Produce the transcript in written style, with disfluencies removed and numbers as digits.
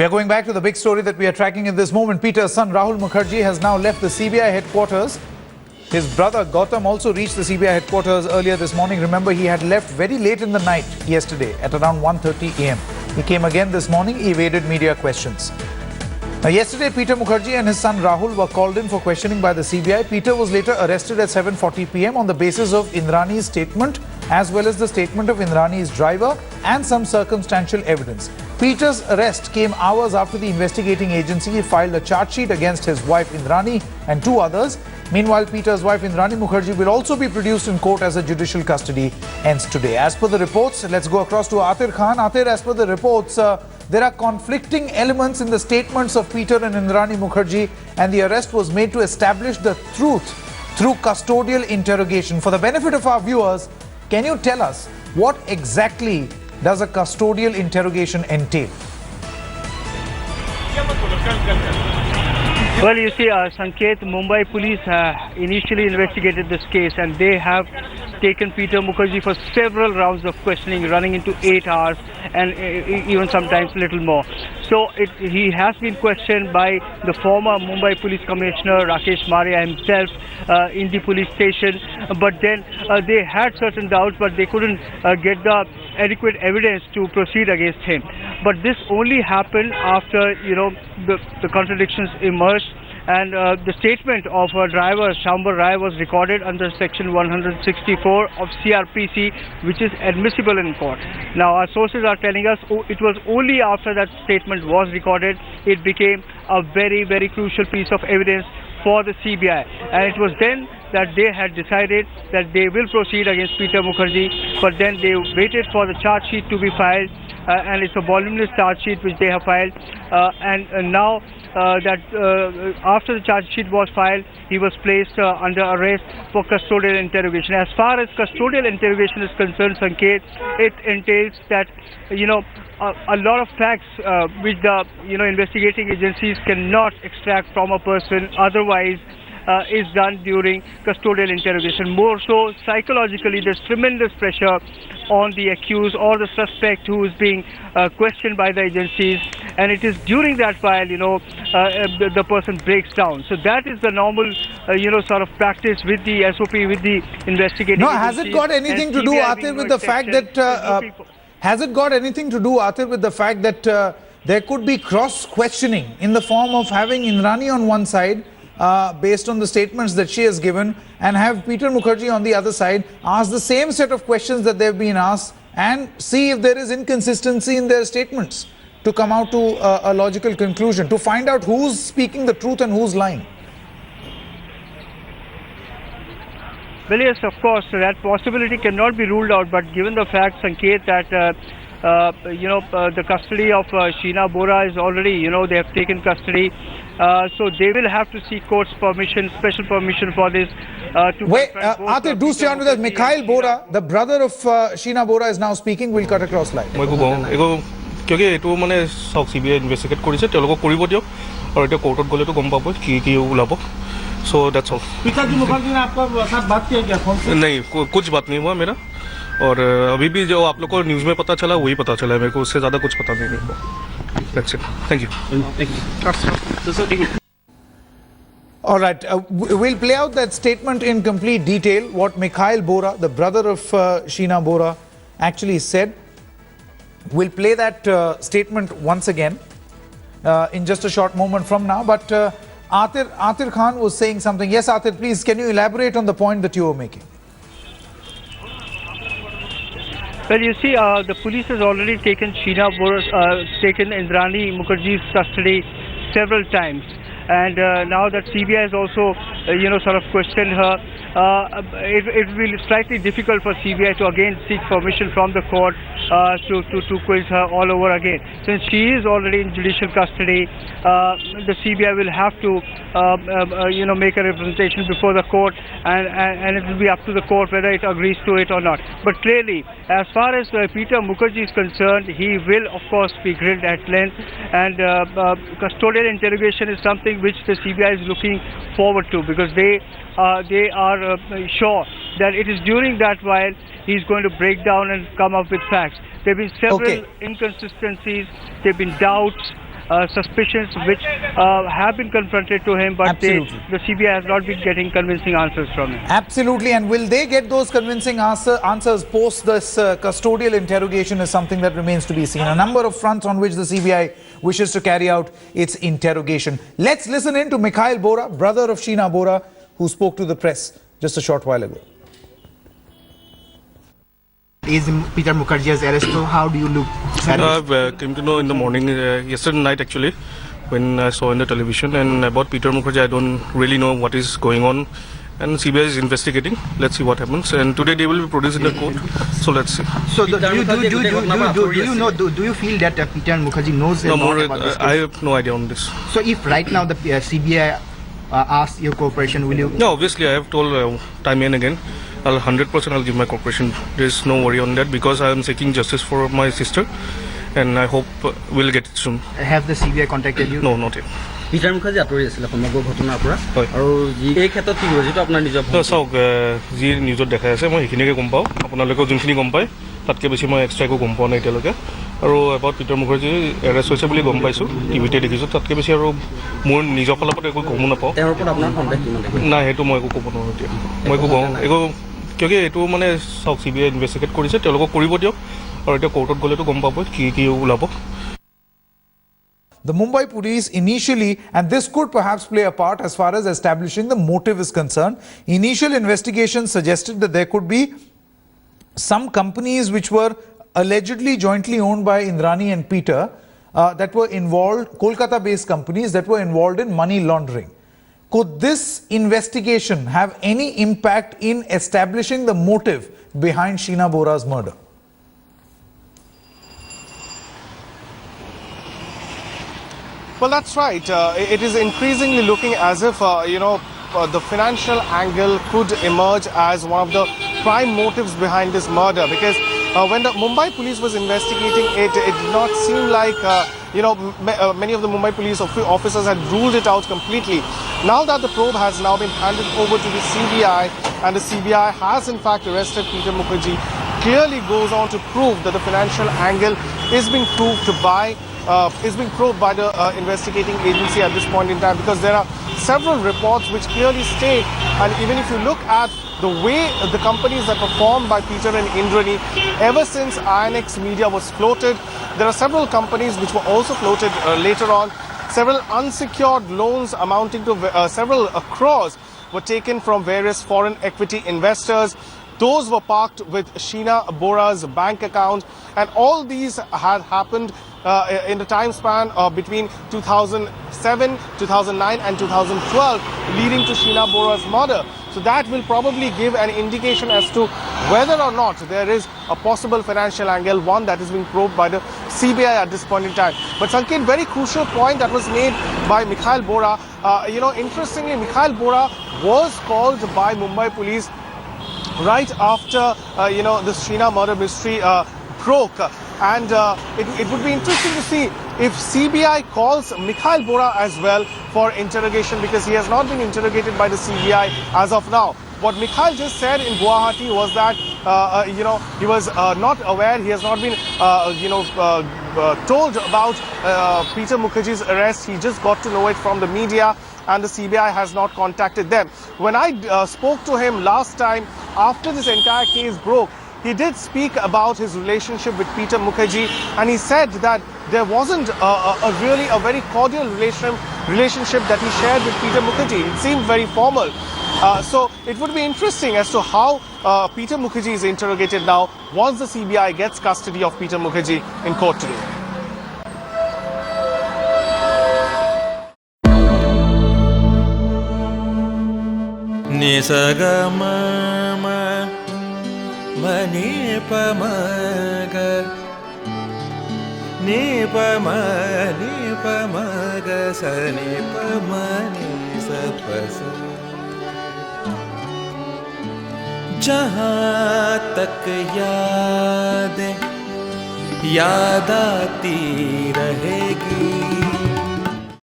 We are going back to the big story that we are tracking at this moment. Peter's son Rahul Mukerjea has now left the CBI headquarters. His brother Gautam also reached the CBI headquarters earlier this morning. Remember, he had left very late in the night yesterday at around 1:30 a.m. He came again this morning, evaded media questions. Now, yesterday, Peter Mukerjea and his son Rahul were called in for questioning by the CBI. Peter was later arrested at 7:40 p.m. on the basis of Indrani's statement, as well as the statement of Indrani's driver and some circumstantial evidence. Peter's arrest came hours after the investigating agency filed a charge sheet against his wife Indrani and two others. Meanwhile, Peter's wife Indrani Mukerjea will also be produced in court as a judicial custody ends today. As per the reports, let's go across to Atir Khan. Atir, as per the reports, there are conflicting elements in the statements of Peter and Indrani Mukerjea, and the arrest was made to establish the truth through custodial interrogation. For the benefit of our viewers, can you tell us what exactly does a custodial interrogation entail? Well, you see, Sanket, Mumbai police initially investigated this case, and they have taken Peter Mukerjea for several rounds of questioning, running into 8 hours and even sometimes a little more. So he has been questioned by the former Mumbai Police Commissioner Rakesh Maria himself in the police station, but then they had certain doubts, but they couldn't get the adequate evidence to proceed against him. But this only happened after, the contradictions emerged, and the statement of a driver, Shambar Rai, was recorded under section 164 of CRPC, which is admissible in court. Now, our sources are telling us it was only after that statement was recorded, it became a very, very crucial piece of evidence for the CBI. And it was then that they had decided that they will proceed against Peter Mukerjea, but then they waited for the charge sheet to be filed, and it's a voluminous charge sheet which they have filed, and now after the charge sheet was filed, he was placed under arrest for custodial interrogation. As far as custodial interrogation is concerned, Sanket, it entails that a lot of facts which the investigating agencies cannot extract from a person otherwise is done during custodial interrogation. More so, psychologically, there's tremendous pressure on the accused or the suspect who is being questioned by the agencies, and it is during that while the person breaks down. So that is the normal sort of practice with the SOP, with the investigating agencies. Has it got anything to do, Atir, with the fact that has it got anything to do, Atir, with the fact that there could be cross-questioning in the form of having Indrani on one side, based on the statements that she has given, and have Peter Mukerjea on the other side ask the same set of questions that they've been asked and see if there is inconsistency in their statements to come out to a logical conclusion, to find out who's speaking the truth and who's lying? Well, yes, of course, that possibility cannot be ruled out, but given the fact, Sanket, that the custody of Sheena Bora is already, they have taken custody, so they will have to seek court's permission, special permission for this. Wait, Atir, do stay on with us. Mikhail Bora, the brother of Sheena Bora, is now speaking. We'll cut across live. क्योंकि एटू माने सब CBI investigate কৰিছে তেওঁলোকক কৰিব দিয়ক আৰু এটা কোৰ্টত গলেতো গম পাব কি ওলাব सो दैट्स ऑल पिताजी मुखर्जी ने आपका साथ बात किया क्या फोन से? नहीं कुछ बात नहीं हुआ मेरा और अभी भी जो आप लोग को न्यूज़ में पता चला वही पता चला है मेरे को उससे ज़्यादा कुछ पता नहीं मेरे को that's it thank you All right, we'll play out that statement in complete detail, what Mikhail Bora, the brother of Sheena Bora, actually said. We'll play that statement once again in just a short moment from now. But Atir Khan was saying something. Yes, Atir, please, can you elaborate on the point that you were making? Well, you see, the police has already taken Sheena Bora, taken Indrani Mukerjea's custody several times. And now that CBI has also, sort of questioned her, it will be slightly difficult for CBI to again seek permission from the court to quiz her all over again. Since she is already in judicial custody, the CBI will have to, make a representation before the court, and it will be up to the court whether it agrees to it or not. But clearly, as far as Peter Mukerjea is concerned, he will, of course, be grilled at length, and custodial interrogation is something which the CBI is looking forward to, because they are sure that it is during that while he's going to break down and come up with facts. There have been several inconsistencies, there have been doubts, suspicions which have been confronted to him, but Absolutely. the CBI has not been getting convincing answers from him. Absolutely. And will they get those convincing answers post this custodial interrogation is something that remains to be seen. A number of fronts on which the CBI wishes to carry out its interrogation. Let's listen in to Mikhail Bora, brother of Sheena Bora, who spoke to the press just a short while ago. Is Peter Mukerjea's arrest? So how do you look? I came to know in the morning, yesterday night actually, when I saw in the television. And about Peter Mukerjea, I don't really know what is going on. And CBI is investigating. Let's see what happens. And today they will be produced in the court. So let's see. So do you feel that Peter Mukerjea knows No a lot more. about this? I have no idea on this. So if right now the CBI asks your cooperation, will you? No, obviously I have told time and again. 100% I'll give my cooperation. There's no worry on that because I am seeking justice for my sister, and I hope we'll get it soon. Have the CBI contacted you? No, not yet. Peter Mukerjea আঁতৰি আছিল সমগ্ৰ ঘটনাৰ পৰা হয়। আৰু এই ক্ষেত্ৰত কি কৰিছে আপোনাৰ নিজৰ চাওক যি নিউজত দেখাই আছে মই সেইখিনিকে গম পাওঁ আপোনালোকেও যোনখিনি গম পায় তাতকৈ বেছি মই এক্সট্ৰা একো গম পোৱা নাই এতিয়ালৈকে আৰু এবাউট পিটাৰ মুখাৰ্জী এৰেষ্ট হৈছে বুলি গম পাইছোঁ টিভিতে দেখিছোঁ তাতকৈ বেছি আৰু মোৰ নিজৰ ফালৰ পৰা একো গমো নাপাওঁ তেওঁৰ ওপৰত আপোনাৰ সন্দেহ কিমান নাই সেইটো মই একো ক'ব নোৱাৰোঁ এতিয়া মই একো গম একো কিয় এইটো মানে চাওক CBI ইনভেষ্টিগেট কৰিছে তেওঁলোকক কৰিব দিয়ক আৰু এতিয়া কোৰ্টত গ'লেতো গম পাব কি ওলাব The Mumbai police initially, and this could perhaps play a part as far as establishing the motive is concerned, initial investigations suggested that there could be some companies which were allegedly jointly owned by Indrani and Peter that were involved, Kolkata-based companies that were involved in money laundering. Could this investigation have any impact in establishing the motive behind Sheena Bora's murder? Well, that's right. It is increasingly looking as if, the financial angle could emerge as one of the prime motives behind this murder. Because when the Mumbai police was investigating it, it did not seem like, many of the Mumbai police officers had ruled it out completely. Now that the probe has now been handed over to the CBI, and the CBI has in fact arrested Peter Mukerjea, clearly goes on to prove that the financial angle is being proved by the investigating agency at this point in time, because there are several reports which clearly state, and even if you look at the way the companies that were formed by Peter and Indrani ever since INX Media was floated, there are several companies which were also floated later on. Several unsecured loans amounting to several crores were taken from various foreign equity investors. Those were parked with Sheena Bora's bank account, and all these had happened in the time span between 2007, 2009 and 2012, leading to Sheena Bora's murder. So that will probably give an indication as to whether or not there is a possible financial angle, one that is being probed by the CBI at this point in time. But Sanket, very crucial point that was made by Mikhail Bora. Interestingly, Mikhail Bora was called by Mumbai police right after the Sheena murder mystery broke, and it would be interesting to see if CBI calls Mikhail Bora as well for interrogation, because he has not been interrogated by the CBI as of now. What Mikhail just said in Guwahati was that he was not aware, he has not been told about Peter Mukerjea's arrest. He just got to know it from the media, and the CBI has not contacted them. When I spoke to him last time after this entire case broke, he did speak about his relationship with Peter Mukerjea, and he said that there wasn't a very cordial relationship that he shared with Peter Mukerjea. It seemed very formal. So it would be interesting as to how Peter Mukerjea is interrogated now once the CBI gets custody of Peter Mukerjea in court today. Mani pamaga, ni pamaga, sa ni pamani sa pasa. जहाँ तक याद आती रहेगी